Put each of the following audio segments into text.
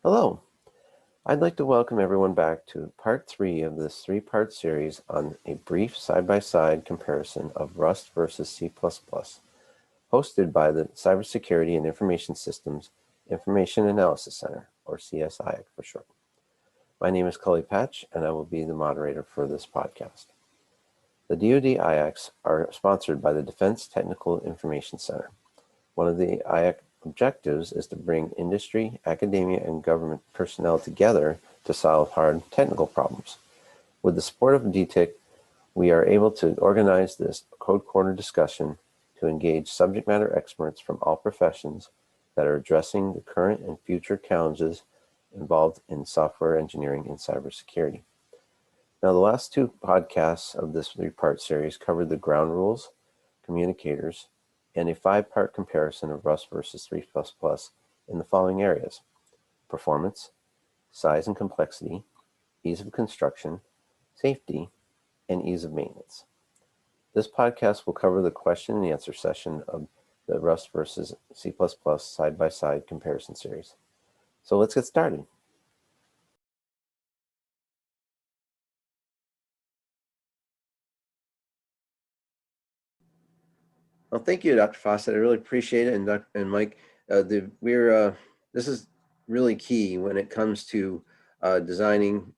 Hello, I'd like to welcome everyone back to part 3 of this 3-part series on a brief side-by-side comparison of Rust versus C++, hosted by the Cybersecurity and Information Systems Information Analysis Center, or CSIAC for short. My name is Cully Patch, and I will be the moderator for this podcast. The DoD IACs are sponsored by the Defense Technical Information Center. One of the IAC objectives is to bring industry, academia, and government personnel together to solve hard technical problems. With the support of DTIC, we are able to organize this Code Corner discussion to engage subject matter experts from all professions that are addressing the current and future challenges involved in software engineering and cybersecurity. Now, the last 2 podcasts of this 3-part series covered the ground rules, communicators, and a 5-part comparison of Rust versus 3++ in the following areas: performance, size and complexity, ease of construction, safety, and ease of maintenance. This podcast will cover the question and answer session of the Rust versus C++ side-by-side comparison series. So let's get started. Well, thank you, Dr. Fawcett. I really appreciate it, and Mike. This is really key when it comes to designing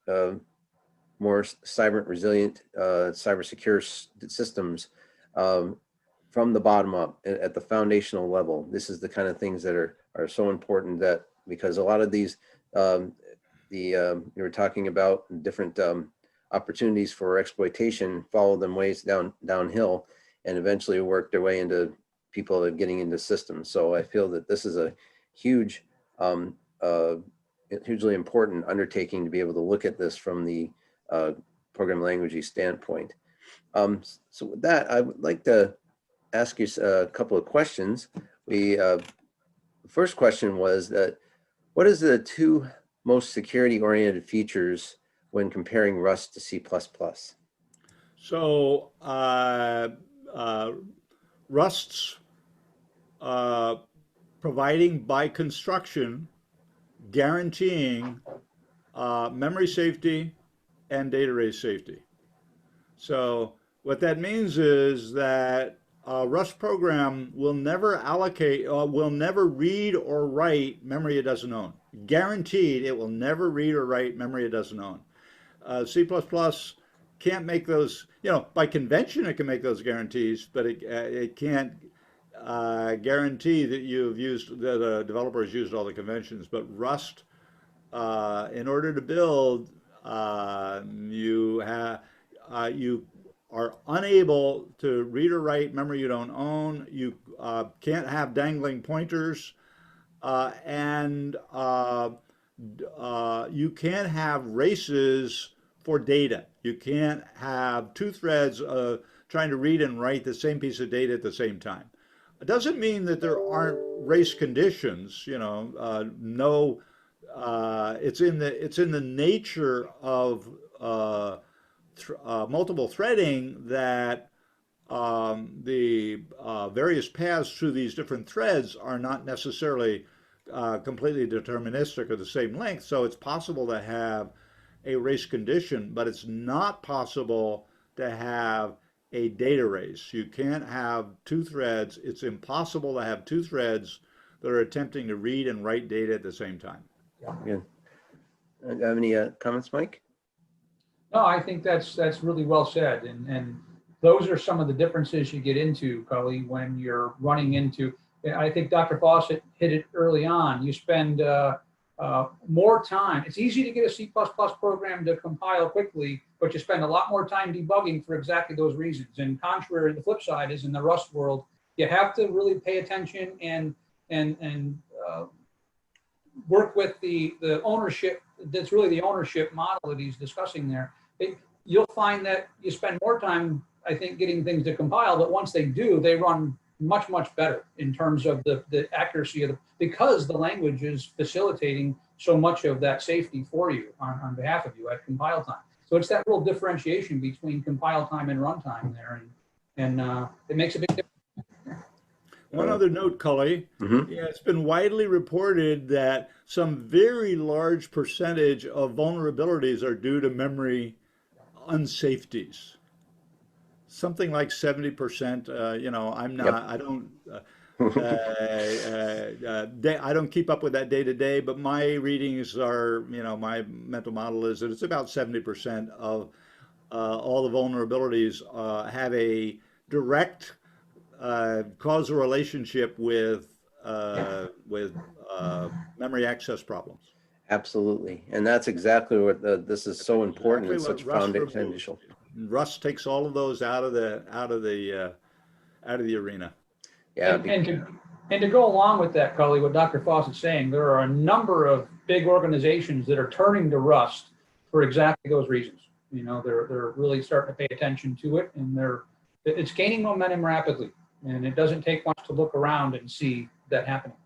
more cyber resilient, cyber secure systems from the bottom up at the foundational level. This is the kind of things that are so important, that because a lot of these you were talking about different opportunities for exploitation, follow them ways downhill, and eventually work their way into people getting into systems. So I feel that this is a huge, hugely important undertaking to be able to look at this from the program language standpoint. So with that, I would like to ask you a couple of questions. The first question was that, what is the 2 most security-oriented features when comparing Rust to C++? So Rust's providing by construction, guaranteeing memory safety and data race safety. So what that means is that a Rust program will never will never read or write memory it doesn't own. Guaranteed, it will never read or write memory it doesn't own. C++ can't make those, by convention it can make those guarantees, but it can't guarantee that a developer has used all the conventions. But Rust, in order to build, you are unable to read or write memory you don't own. You can't have dangling pointers, and you can't have races for data. You can't have 2 threads trying to read and write the same piece of data at the same time. It doesn't mean that there aren't race conditions. No, it's in the nature of multiple threading that the various paths through these different threads are not necessarily completely deterministic or the same length. So it's possible to have a race condition, but it's not possible to have a data race. You can't have 2 threads. It's impossible to have 2 threads that are attempting to read and write data at the same time. Yeah. Have any comments, Mike? No, I think that's really well said, and those are some of the differences you get into, Cully, when you're running into. I think Dr. Fawcett hit it early on. You spend more time. It's easy to get a C++ program to compile quickly, but you spend a lot more time debugging for exactly those reasons. And contrary, the flip side is in the Rust world, you have to really pay attention and work with the ownership. That's really the ownership model that he's discussing there. You'll find that you spend more time, I think, getting things to compile, but once they do, they run much, much better in terms of the accuracy of because the language is facilitating so much of that safety for you on behalf of you at compile time. So it's that real differentiation between compile time and runtime there, and it makes a big difference. One other note, Cully. Mhm. Yeah, it's been widely reported that some very large percentage of vulnerabilities are due to memory unsafeties. Something like 70%. I'm Yep. not, I don't, I don't keep up with that day to day, but my readings are, my mental model is that it's about 70% of all the vulnerabilities have a direct causal relationship with memory access problems. Absolutely. And that's exactly what this is That's so important exactly and such what Rust removes. foundational. Rust takes all of those out of the arena. Yeah. And to go along with that, Cully, what Dr. Fawcett's saying, there are a number of big organizations that are turning to Rust for exactly those reasons. They're really starting to pay attention to it, and it's gaining momentum rapidly. And it doesn't take much to look around and see that happening.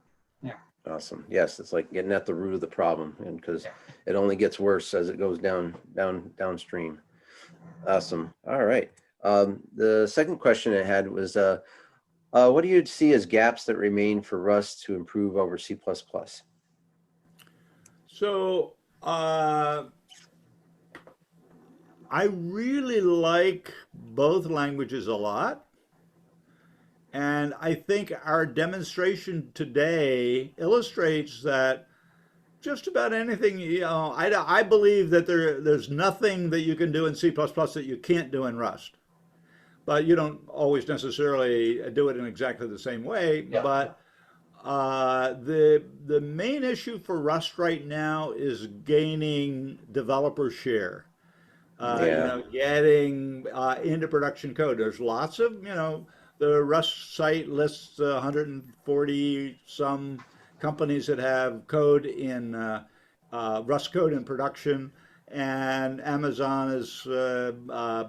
Yeah. Awesome. Yes, it's like getting at the root of the problem, and because it only gets worse as it goes downstream. Awesome. All right. The second question I had was, what do you see as gaps that remain for Rust to improve over C++? So I really like both languages a lot. And I think our demonstration today illustrates that just about anything, I believe that there's nothing that you can do in C++ that you can't do in Rust. But you don't always necessarily do it in exactly the same way. Yeah. But the main issue for Rust right now is gaining developer share. Getting into production code. There's lots of, the Rust site lists 140 some companies that have code in Rust code in production, and Amazon has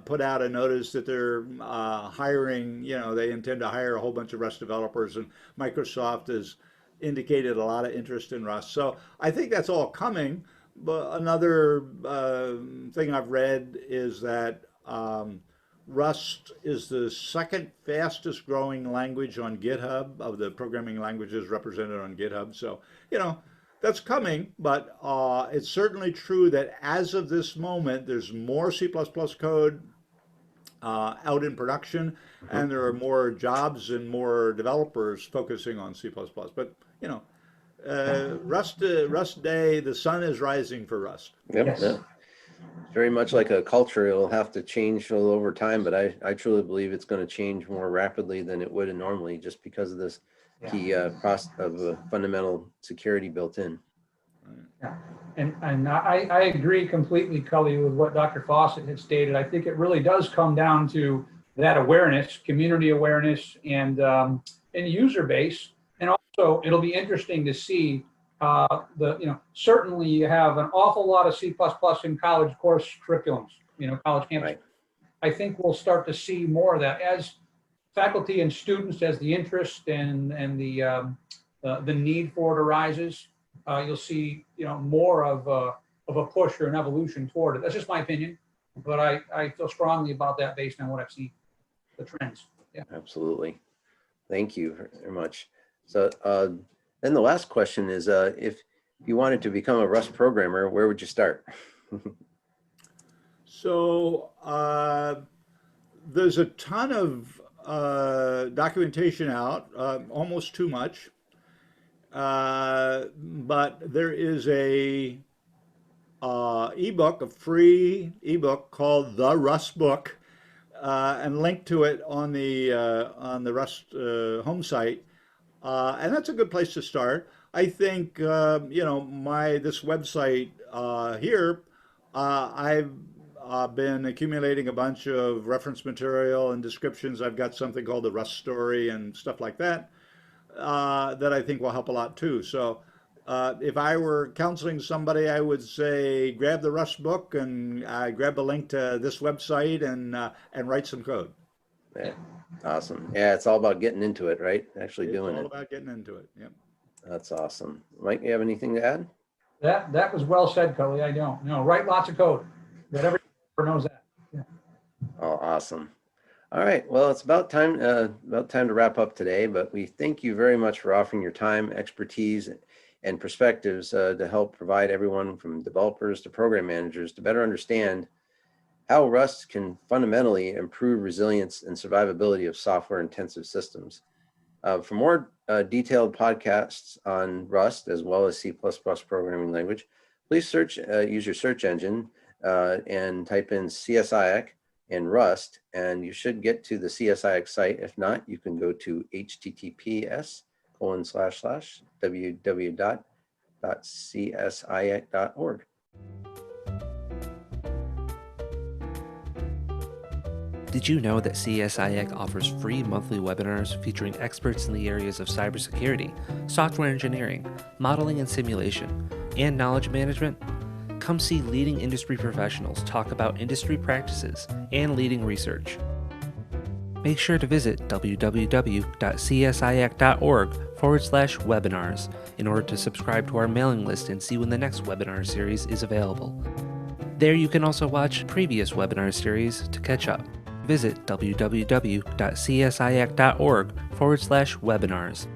put out a notice that they're hiring. They intend to hire a whole bunch of Rust developers, and Microsoft has indicated a lot of interest in Rust. So I think that's all coming. But another thing I've read is that Rust is the second fastest growing language on GitHub of the programming languages represented on GitHub. So, that's coming, but it's certainly true that as of this moment, there's more C++ code out in production, and there are more jobs and more developers focusing on C++. But, Rust Day, the sun is rising for Rust. Yep. Yes. Yeah. Very much like a culture, it'll have to change a little over time, but I truly believe it's going to change more rapidly than it would normally, just because of this key process of fundamental security built in. Yeah. And I agree completely, Cully, with what Dr. Fawcett had stated. I think it really does come down to that awareness, community awareness, and user base. And also, it'll be interesting to see certainly you have an awful lot of C++ in college course curriculums, college campus. Right. I think we'll start to see more of that as faculty and students, as the interest and the need for it arises. You'll see, more of a push or an evolution toward it. That's just my opinion, but I feel strongly about that based on what I've seen, the trends. Yeah. Absolutely. Thank you very much. So then the last question is, if you wanted to become a Rust programmer, where would you start? So there's a ton of documentation out, almost too much. But there is a free ebook called The Rust Book, and linked to it on the Rust home site. And that's a good place to start. I think this website here, I've been accumulating a bunch of reference material and descriptions. I've got something called the Rust Story and stuff like that that I think will help a lot too. So if I were counseling somebody, I would say grab the Rust book and grab a link to this website and write some code. Yeah. Awesome. Yeah, it's all about getting into it, right? Actually doing it. It's all about getting into it. Yep. That's awesome. Mike, you have anything to add? That was well said, Cully. I don't. Write lots of code. That everyone knows that. Yeah. Oh, awesome. All right. Well, it's about time to wrap up today, but we thank you very much for offering your time, expertise, and perspectives to help provide everyone from developers to program managers to better understand how Rust can fundamentally improve resilience and survivability of software-intensive systems. For more detailed podcasts on Rust as well as C++ programming language, please use your search engine and type in CSIAC and Rust, and you should get to the CSIAC site. If not, you can go to https://www.csiac.org. Did you know that CSIAC offers free monthly webinars featuring experts in the areas of cybersecurity, software engineering, modeling and simulation, and knowledge management? Come see leading industry professionals talk about industry practices and leading research. Make sure to visit www.csiac.org/webinars in order to subscribe to our mailing list and see when the next webinar series is available. There you can also watch previous webinar series to catch up. Visit www.csiac.org/webinars.